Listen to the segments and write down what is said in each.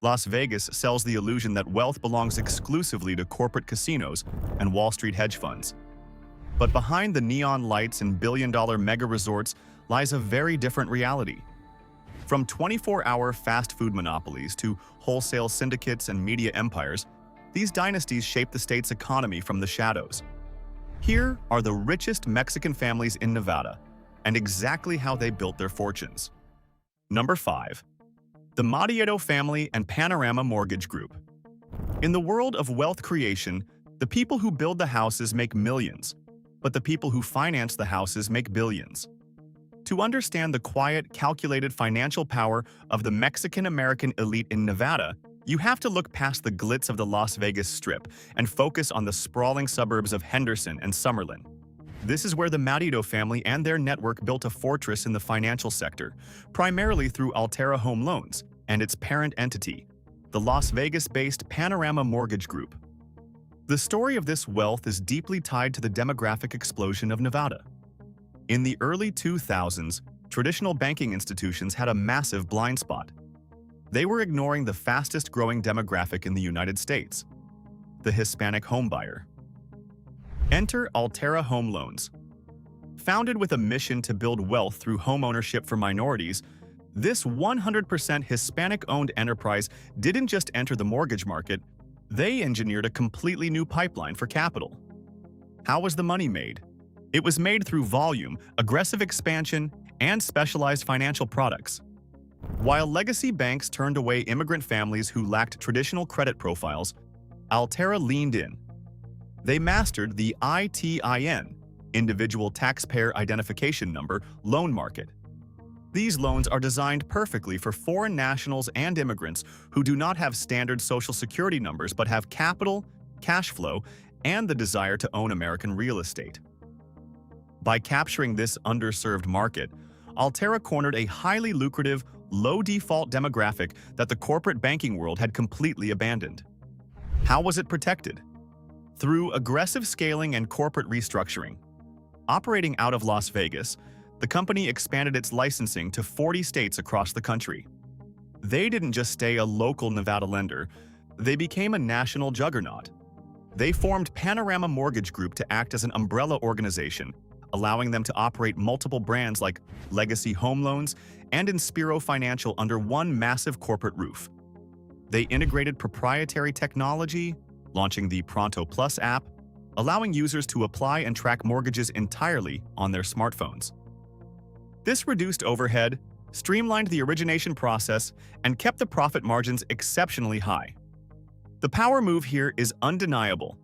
Las Vegas sells the illusion that wealth belongs exclusively to corporate casinos and Wall Street hedge funds. But behind the neon lights and billion-dollar mega resorts lies a very different reality. From 24-hour fast food monopolies to wholesale syndicates and media empires, these dynasties shape the state's economy from the shadows. Here are the richest Mexican families in Nevada, and exactly how they built their fortunes. Number 5. The Madiedo family and Panorama Mortgage Group. In the world of wealth creation, the people who build the houses make millions, but the people who finance the houses make billions. To understand the quiet, calculated financial power of the Mexican-American elite in Nevada, you have to look past the glitz of the Las Vegas Strip and focus on the sprawling suburbs of Henderson and Summerlin. This is where the Madiedo family and their network built a fortress in the financial sector, primarily through Alterra Home Loans and its parent entity, the Las Vegas-based Panorama Mortgage Group. The story of this wealth is deeply tied to the demographic explosion of Nevada. In the early 2000s, traditional banking institutions had a massive blind spot. They were ignoring the fastest-growing demographic in the United States, the Hispanic homebuyer. Enter Alterra Home Loans. Founded with a mission to build wealth through homeownership for minorities, this 100% Hispanic-owned enterprise didn't just enter the mortgage market, they engineered a completely new pipeline for capital. How was the money made? It was made through volume, aggressive expansion, and specialized financial products. While legacy banks turned away immigrant families who lacked traditional credit profiles, Alterra leaned in. They mastered the ITIN, Individual Taxpayer Identification Number, loan market. These loans are designed perfectly for foreign nationals and immigrants who do not have standard social security numbers but have capital, cash flow, and the desire to own American real estate. By capturing this underserved market, Alterra cornered a highly lucrative, low-default demographic that the corporate banking world had completely abandoned. How was it protected? Through aggressive scaling and corporate restructuring. Operating out of Las Vegas, the company expanded its licensing to 40 states across the country. They didn't just stay a local Nevada lender, they became a national juggernaut. They formed Panorama Mortgage Group to act as an umbrella organization, allowing them to operate multiple brands like Legacy Home Loans and Inspiro Financial under one massive corporate roof. They integrated proprietary technology, launching the Pronto Plus app, allowing users to apply and track mortgages entirely on their smartphones. This reduced overhead, streamlined the origination process, and kept the profit margins exceptionally high. The power move here is undeniable.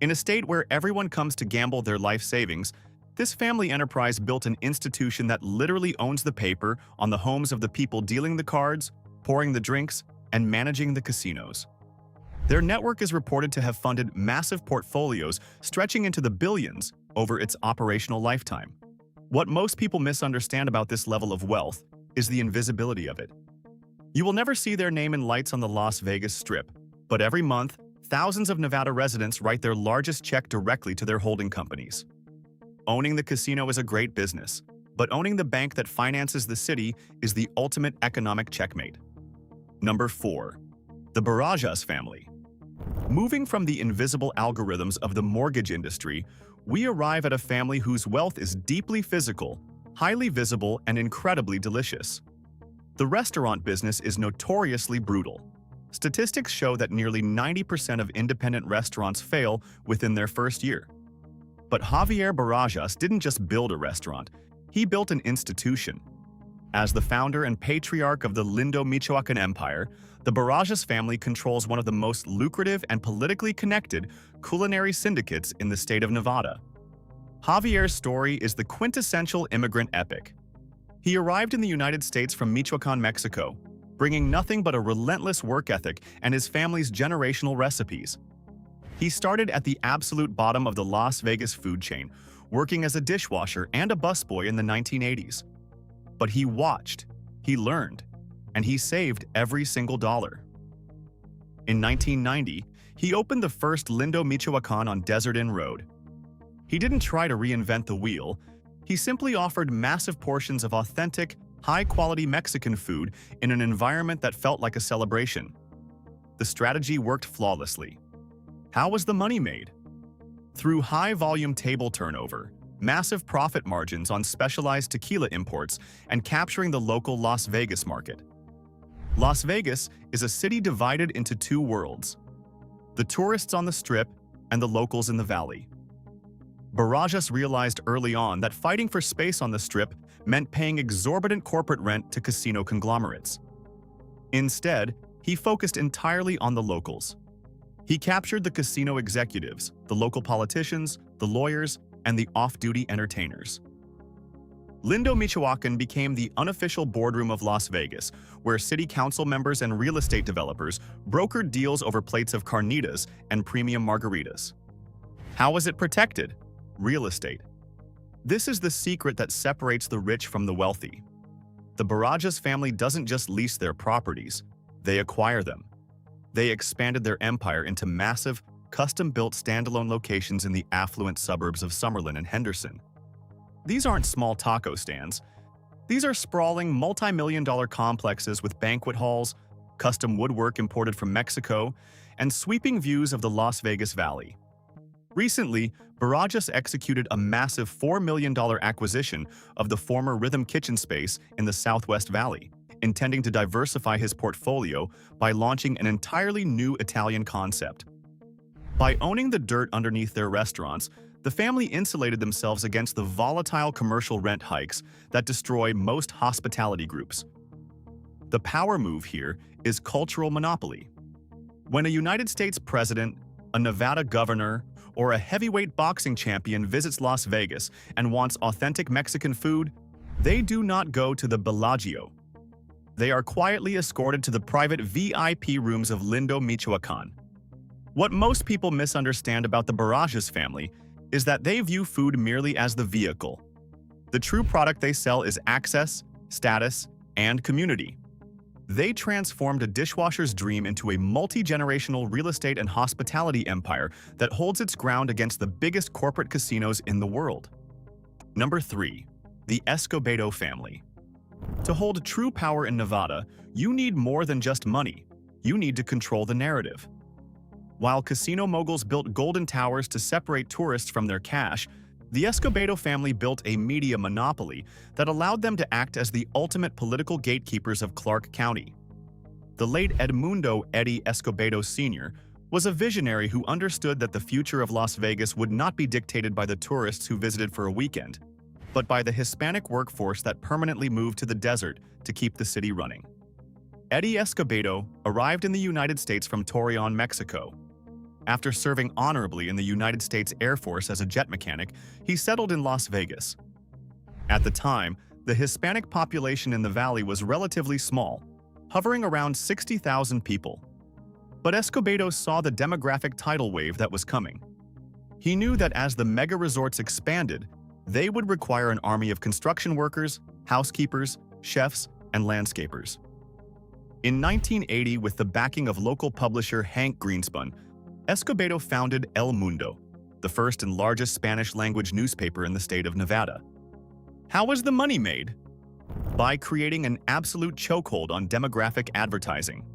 In a state where everyone comes to gamble their life savings, this family enterprise built an institution that literally owns the paper on the homes of the people dealing the cards, pouring the drinks, and managing the casinos. Their network is reported to have funded massive portfolios stretching into the billions over its operational lifetime. What most people misunderstand about this level of wealth is the invisibility of it. You will never see their name in lights on the Las Vegas Strip, but every month, thousands of Nevada residents write their largest check directly to their holding companies. Owning the casino is a great business, but owning the bank that finances the city is the ultimate economic checkmate. Number 4. The Barajas family. Moving from the invisible algorithms of the mortgage industry, we arrive at a family whose wealth is deeply physical, highly visible, and incredibly delicious. The restaurant business is notoriously brutal. Statistics show that nearly 90% of independent restaurants fail within their first year. But Javier Barajas didn't just build a restaurant, he built an institution. As the founder and patriarch of the Lindo Michoacan Empire, the Barajas family controls one of the most lucrative and politically connected culinary syndicates in the state of Nevada. Javier's story is the quintessential immigrant epic. He arrived in the United States from Michoacan, Mexico, bringing nothing but a relentless work ethic and his family's generational recipes. He started at the absolute bottom of the Las Vegas food chain, working as a dishwasher and a busboy in the 1980s. But he watched, he learned, and he saved every single dollar. In 1990, he opened the first Lindo Michoacan on Desert Inn Road. He didn't try to reinvent the wheel, he simply offered massive portions of authentic, high-quality Mexican food in an environment that felt like a celebration. the strategy worked flawlessly. How was the money made? Through high-volume table turnover, massive profit margins on specialized tequila imports, and capturing the local Las Vegas market. Las Vegas is a city divided into two worlds: the tourists on the Strip and the locals in the valley. Barajas realized early on that fighting for space on the Strip meant paying exorbitant corporate rent to casino conglomerates. Instead, he focused entirely on the locals. He captured the casino executives, the local politicians, the lawyers, and the off-duty entertainers. Lindo Michoacan became the unofficial boardroom of Las Vegas, where city council members and real estate developers brokered deals over plates of carnitas and premium margaritas. How was it protected? Real estate. This is the secret that separates the rich from the wealthy. The Barajas family doesn't just lease their properties, they acquire them. They expanded their empire into massive, custom-built standalone locations in the affluent suburbs of Summerlin and Henderson. These aren't small taco stands. These are sprawling, multi-million-dollar complexes with banquet halls, custom woodwork imported from Mexico, and sweeping views of the Las Vegas Valley. Recently, Barajas executed a massive $4 million acquisition of the former Rhythm Kitchen space in the Southwest Valley, intending to diversify his portfolio by launching an entirely new Italian concept. By owning the dirt underneath their restaurants, the family insulated themselves against the volatile commercial rent hikes that destroy most hospitality groups. The power move here is cultural monopoly. When a United States president, a Nevada governor, or a heavyweight boxing champion visits Las Vegas and wants authentic Mexican food, they do not go to the Bellagio. They are quietly escorted to the private VIP rooms of Lindo Michoacan. What most people misunderstand about the Barajas family is that they view food merely as the vehicle. The true product they sell is access, status, and community. They transformed a dishwasher's dream into a multi-generational real estate and hospitality empire that holds its ground against the biggest corporate casinos in the world. Number 3. The Escobedo family. To hold true power in Nevada, you need more than just money. You need to control the narrative. While casino moguls built golden towers to separate tourists from their cash, the Escobedo family built a media monopoly that allowed them to act as the ultimate political gatekeepers of Clark County. The late Edmundo Eddie Escobedo Sr. was a visionary who understood that the future of Las Vegas would not be dictated by the tourists who visited for a weekend, but by the Hispanic workforce that permanently moved to the desert to keep the city running. Eddie Escobedo arrived in the United States from Torreon, Mexico. After serving honorably in the United States Air Force as a jet mechanic, he settled in Las Vegas. At the time, the Hispanic population in the valley was relatively small, hovering around 60,000 people. But Escobedo saw the demographic tidal wave that was coming. He knew that as the mega resorts expanded, they would require an army of construction workers, housekeepers, chefs, and landscapers. In 1980, with the backing of local publisher Hank Greenspun, Escobedo founded El Mundo, the first and largest Spanish-language newspaper in the state of Nevada. How was the money made? By creating an absolute chokehold on demographic advertising.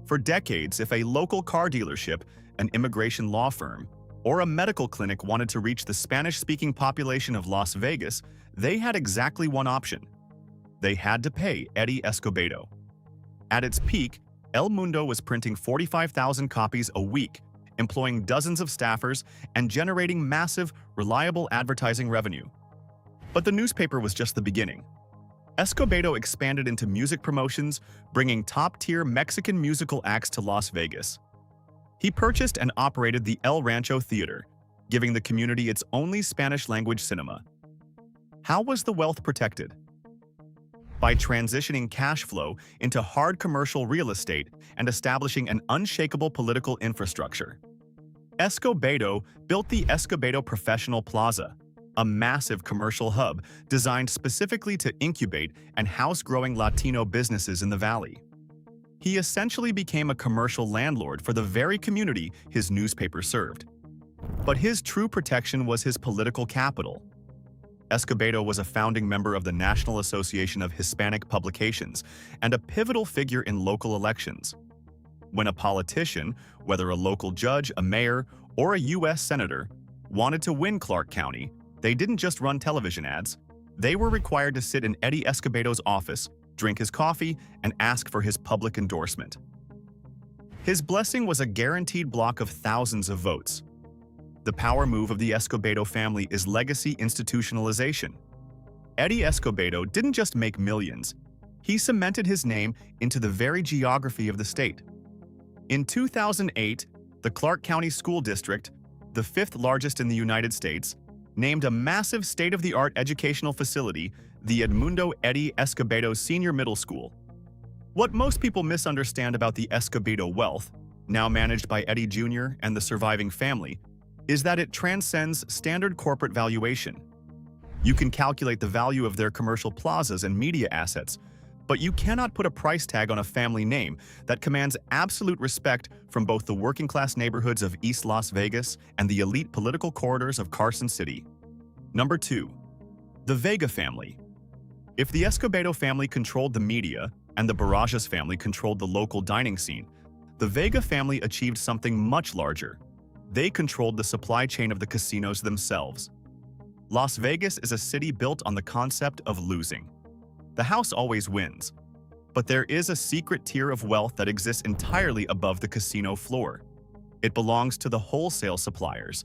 For decades, if a local car dealership, an immigration law firm, or a medical clinic wanted to reach the Spanish-speaking population of Las Vegas, they had exactly one option. They had to pay Eddie Escobedo. At its peak, El Mundo was printing 45,000 copies a week, employing dozens of staffers and generating massive, reliable advertising revenue. But the newspaper was just the beginning. Escobedo expanded into music promotions, bringing top-tier Mexican musical acts to Las Vegas. He purchased and operated the El Rancho Theater, giving the community its only Spanish-language cinema. How was the wealth protected? By transitioning cash flow into hard commercial real estate and establishing an unshakable political infrastructure. Escobedo built the Escobedo Professional Plaza, a massive commercial hub designed specifically to incubate and house growing Latino businesses in the valley. He essentially became a commercial landlord for the very community his newspaper served. But his true protection was his political capital. Escobedo was a founding member of the National Association of Hispanic Publications and a pivotal figure in local elections. When a politician, whether a local judge, a mayor, or a U.S. senator, wanted to win Clark County, they didn't just run television ads. They were required to sit in Eddie Escobedo's office, drink his coffee, and ask for his public endorsement. His blessing was a guaranteed block of thousands of votes. The power move of the Escobedo family is legacy institutionalization. Eddie Escobedo didn't just make millions. He cemented his name into the very geography of the state. In 2008, the Clark County School District, the fifth largest in the United States, named a massive state-of-the-art educational facility the Edmundo Eddie Escobedo Senior Middle School. What most people misunderstand about the Escobedo wealth, now managed by Eddie Jr. and the surviving family, is that it transcends standard corporate valuation. You can calculate the value of their commercial plazas and media assets, but you cannot put a price tag on a family name that commands absolute respect from both the working-class neighborhoods of East Las Vegas and the elite political corridors of Carson City. Number 2. The Vega family. If the Escobedo family controlled the media and the Barajas family controlled the local dining scene, the Vega family achieved something much larger. They controlled the supply chain of the casinos themselves. Las Vegas is a city built on the concept of losing. The house always wins. But there is a secret tier of wealth that exists entirely above the casino floor. It belongs to the wholesale suppliers.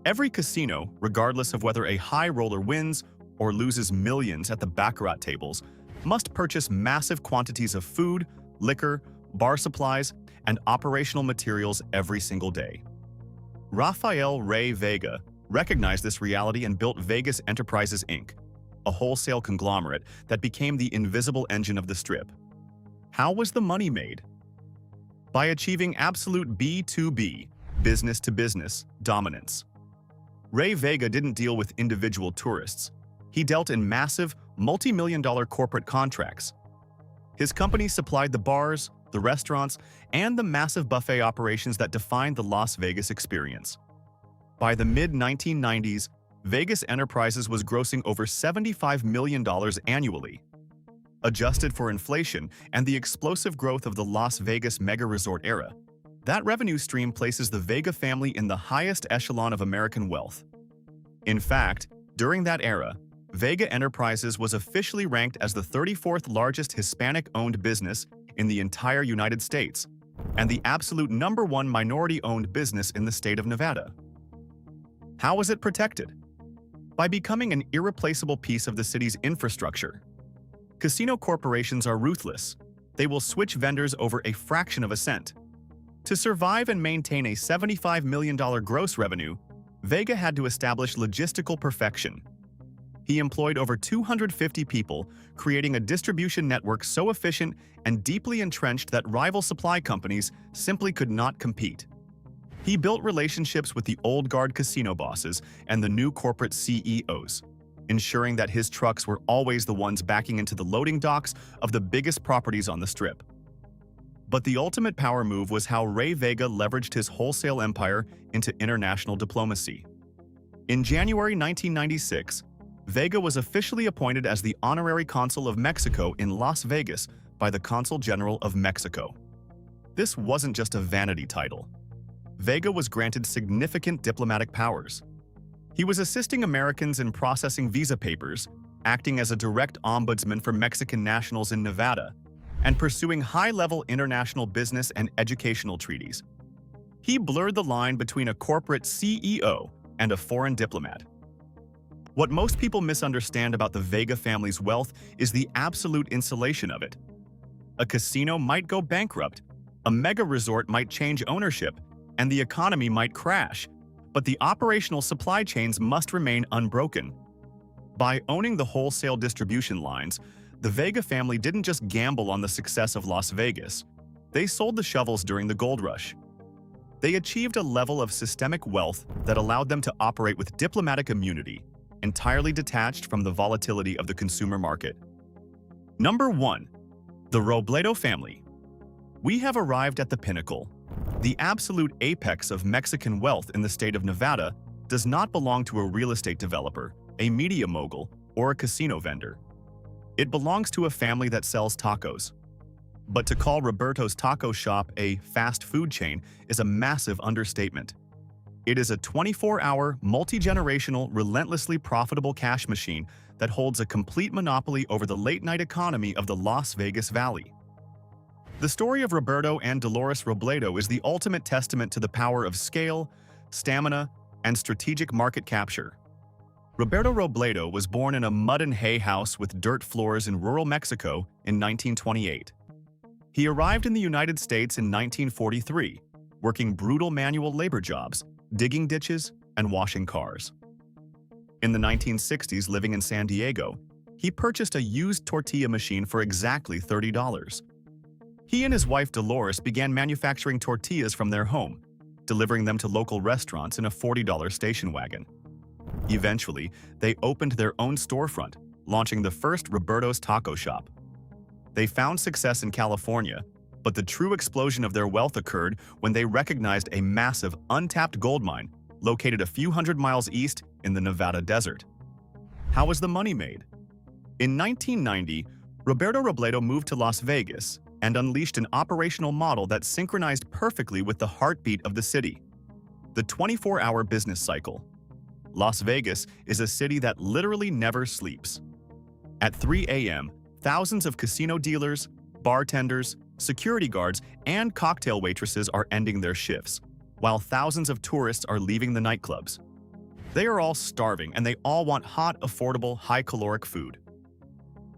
Every casino, regardless of whether a high roller wins or loses millions at the baccarat tables, must purchase massive quantities of food, liquor, bar supplies, and operational materials every single day. Rafael Rey Vega recognized this reality and built Vegas Enterprises, Inc., a wholesale conglomerate that became the invisible engine of the Strip. How was the money made? By achieving absolute B2B, business-to-business, dominance. Rey Vega didn't deal with individual tourists. He dealt in massive, multi-million-dollar corporate contracts. His company supplied the bars, the restaurants, and the massive buffet operations that defined the Las Vegas experience. By the mid-1990s, Vegas Enterprises was grossing over $75 million annually. Adjusted for inflation and the explosive growth of the Las Vegas mega-resort era, that revenue stream places the Vega family in the highest echelon of American wealth. In fact, during that era, Vega Enterprises was officially ranked as the 34th largest Hispanic-owned business in the entire United States, and the absolute #1 minority-owned business in the state of Nevada. How was it protected? By becoming an irreplaceable piece of the city's infrastructure. Casino corporations are ruthless. They will switch vendors over a fraction of a cent. To survive and maintain a $75 million gross revenue, Vega had to establish logistical perfection. He employed over 250 people, creating a distribution network so efficient and deeply entrenched that rival supply companies simply could not compete. He built relationships with the old guard casino bosses and the new corporate CEOs, ensuring that his trucks were always the ones backing into the loading docks of the biggest properties on the Strip. But the ultimate power move was how Rey Vega leveraged his wholesale empire into international diplomacy. In January 1996, Vega was officially appointed as the honorary consul of Mexico in Las Vegas by the Consul General of Mexico. This wasn't just a vanity title. Vega was granted significant diplomatic powers. He was assisting Americans in processing visa papers, acting as a direct ombudsman for Mexican nationals in Nevada, and pursuing high-level international business and educational treaties. He blurred the line between a corporate CEO and a foreign diplomat. What most people misunderstand about the Vega family's wealth is the absolute insulation of it. A casino might go bankrupt, a mega resort might change ownership, and the economy might crash, but the operational supply chains must remain unbroken. By owning the wholesale distribution lines, the Vega family didn't just gamble on the success of Las Vegas. They sold the shovels during the gold rush. They achieved a level of systemic wealth that allowed them to operate with diplomatic immunity, entirely detached from the volatility of the consumer market. Number 1. The Robledo family. We have arrived at the pinnacle. The absolute apex of Mexican wealth in the state of Nevada does not belong to a real estate developer, a media mogul, or a casino vendor. It belongs to a family that sells tacos. But to call Roberto's taco shop a fast food chain is a massive understatement. It is a 24-hour, multi-generational, relentlessly profitable cash machine that holds a complete monopoly over the late-night economy of the Las Vegas Valley. The story of Roberto and Dolores Robledo is the ultimate testament to the power of scale, stamina, and strategic market capture. Roberto Robledo was born in a mud and hay house with dirt floors in rural Mexico in 1928. He arrived in the United States in 1943, working brutal manual labor jobs, digging ditches, and washing cars. In the 1960s, living in San Diego, he purchased a used tortilla machine for exactly $30. He and his wife Dolores began manufacturing tortillas from their home, delivering them to local restaurants in a $40 station wagon. Eventually, they opened their own storefront, launching the first Roberto's taco shop. They found success in California, but the true explosion of their wealth occurred when they recognized a massive, untapped gold mine located a few hundred miles east in the Nevada desert. How was the money made? In 1990, Roberto Robledo moved to Las Vegas and unleashed an operational model that synchronized perfectly with the heartbeat of the city: the 24-hour business cycle. Las Vegas is a city that literally never sleeps. At 3 a.m., thousands of casino dealers, bartenders, security guards, and cocktail waitresses are ending their shifts, while thousands of tourists are leaving the nightclubs. They are all starving, and they all want hot, affordable, high-caloric food.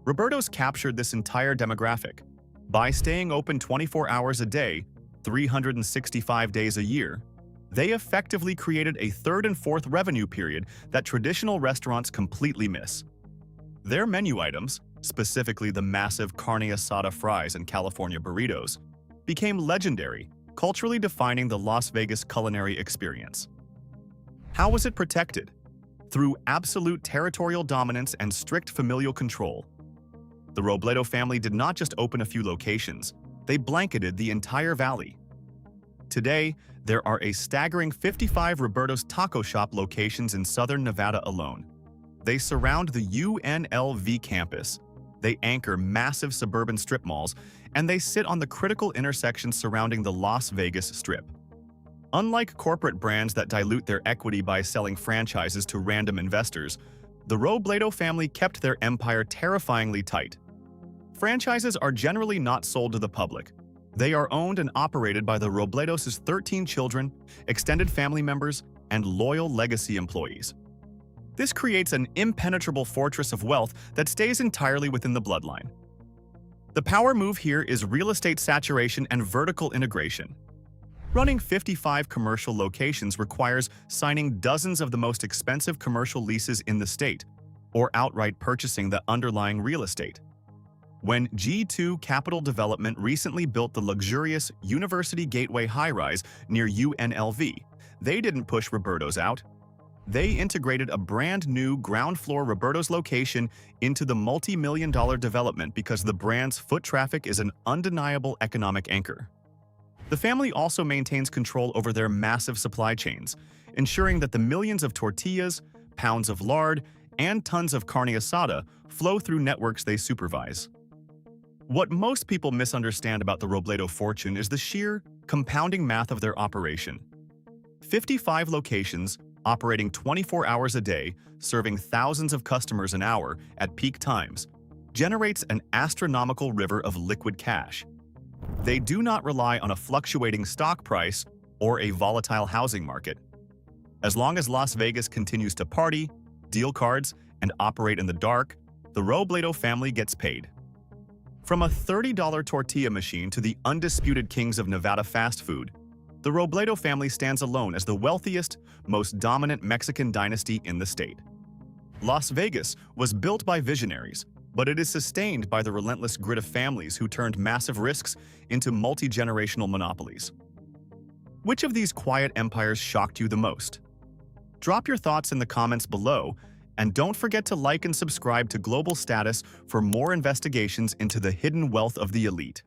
Roberto's captured this entire demographic. By staying open 24 hours a day, 365 days a year, they effectively created a third and fourth revenue period that traditional restaurants completely miss. Their menu items, specifically the massive carne asada fries and California burritos, became legendary, culturally defining the Las Vegas culinary experience. How was it protected? Through absolute territorial dominance and strict familial control. The Robledo family did not just open a few locations, they blanketed the entire valley. Today, there are a staggering 55 Roberto's taco shop locations in southern Nevada alone. They surround the UNLV campus, they anchor massive suburban strip malls, and they sit on the critical intersections surrounding the Las Vegas Strip. Unlike corporate brands that dilute their equity by selling franchises to random investors, the Robledo family kept their empire terrifyingly tight. Franchises are generally not sold to the public. They are owned and operated by the Robledos' 13 children, extended family members, and loyal legacy employees. This creates an impenetrable fortress of wealth that stays entirely within the bloodline. The power move here is real estate saturation and vertical integration. Running 55 commercial locations requires signing dozens of the most expensive commercial leases in the state, or outright purchasing the underlying real estate. When G2 Capital Development recently built the luxurious University Gateway high-rise near UNLV, they didn't push Roberto's out. They integrated a brand-new ground-floor Roberto's location into the multi-million-dollar development because the brand's foot traffic is an undeniable economic anchor. The family also maintains control over their massive supply chains, ensuring that the millions of tortillas, pounds of lard, and tons of carne asada flow through networks they supervise. What most people misunderstand about the Robledo fortune is the sheer, compounding math of their operation. 55 locations, operating 24 hours a day, serving thousands of customers an hour at peak times, generates an astronomical river of liquid cash. They do not rely on a fluctuating stock price or a volatile housing market. As long as Las Vegas continues to party, deal cards, and operate in the dark, the Robledo family gets paid. From a $30 tortilla machine to the undisputed kings of Nevada fast food, the Robledo family stands alone as the wealthiest, most dominant Mexican dynasty in the state. Las Vegas was built by visionaries, but it is sustained by the relentless grit of families who turned massive risks into multi-generational monopolies. Which of these quiet empires shocked you the most? Drop your thoughts in the comments below, and don't forget to like and subscribe to Global Status for more investigations into the hidden wealth of the elite.